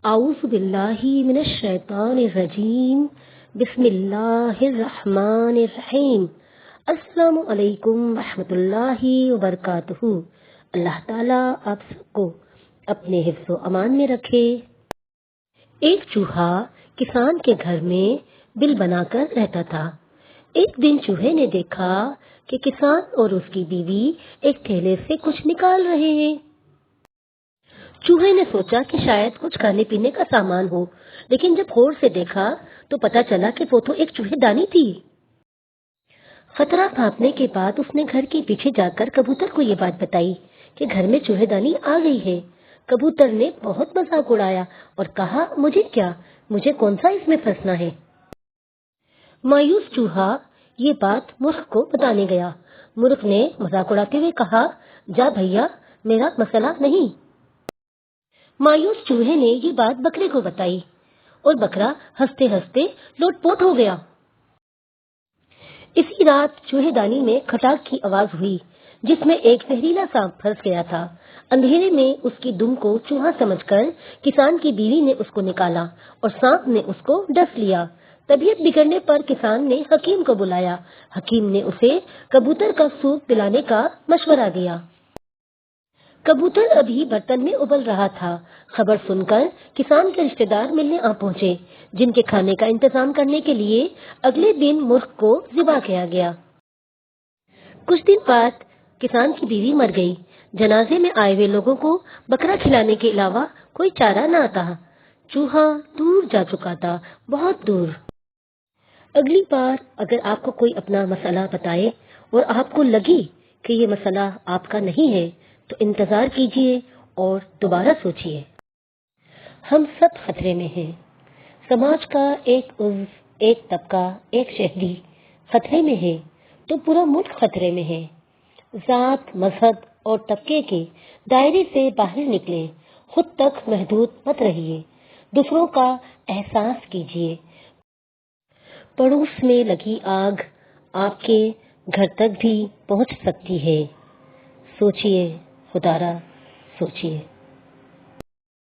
اعوذ باللہ من الشیطان الرجیم بسم اللہ الرحمن الرحیم السلام علیکم ورحمۃ اللہ وبرکاتہ۔ اللہ تعالیٰ آپ سب کو اپنے حفظ و امان میں رکھے۔ ایک چوہا کسان کے گھر میں بل بنا کر رہتا تھا۔ ایک دن چوہے نے دیکھا کہ کسان اور اس کی بیوی ایک تھیلے سے کچھ نکال رہے ہیں۔ چوہے نے سوچا کہ شاید کچھ کھانے پینے کا سامان ہو، لیکن جب غور سے دیکھا تو پتا چلا کہ وہ تو ایک چوہے دانی تھی۔ خطرہ بھاپنے کے بعد اس نے گھر کے پیچھے جا کر کبوتر کو یہ بات بتائی کہ گھر میں چوہے دانی آ گئی ہے۔ کبوتر نے بہت مذاق اڑایا اور کہا، مجھے کیا، مجھے کون سا اس میں پھنسنا ہے۔ مایوس چوہا یہ بات مرغ کو بتانے گیا۔ مرغ نے مذاق اڑاتے ہوئے کہا، جا بھیا، میرا مسئلہ نہیں۔ مایوس چوہے نے یہ بات بکرے کو بتائی اور بکرا ہنستے ہنستے لوٹ پوٹ ہو گیا۔ اسی رات چوہے دانی میں کھٹاک کی آواز ہوئی جس میں ایک زہریلا سانپ پھنس گیا تھا۔ اندھیرے میں اس کی دم کو چوہا سمجھ کر کسان کی بیوی نے اس کو نکالا اور سانپ نے اس کو ڈس لیا۔ طبیعت بگڑنے پر کسان نے حکیم کو بلایا۔ حکیم نے اسے کبوتر کا سوپ پلانے کا مشورہ دیا۔ کبوتر ابھی برتن میں ابل رہا تھا۔ خبر سن کر کسان کے رشتہ دار ملنے آ پہنچے، جن کے کھانے کا انتظام کرنے کے لیے اگلے دن مرغ کو ذبح کیا گیا۔ کچھ دن بعد کسان کی بیوی مر گئی۔ جنازے میں آئے ہوئے لوگوں کو بکرا کھلانے کے علاوہ کوئی چارہ نہ تھا۔ چوہا دور جا چکا تھا، بہت دور۔ اگلی بار اگر آپ کو کوئی اپنا مسئلہ بتائے اور آپ کو لگے کہ یہ مسئلہ آپ کا نہیں ہے تو انتظار کیجیے اور دوبارہ سوچیے۔ ہم سب خطرے میں ہیں۔ سماج کا ایک عضو، ایک طبقہ، ایک شہری خطرے میں ہے تو پورا ملک خطرے میں ہے۔ ذات، مذہب اور طبقے کے دائرے سے باہر نکلیں، خود تک محدود مت رہیے، دوسروں کا احساس کیجیے۔ پڑوس میں لگی آگ آپ کے گھر تک بھی پہنچ سکتی ہے۔ سوچیے، خدا را سوچیے۔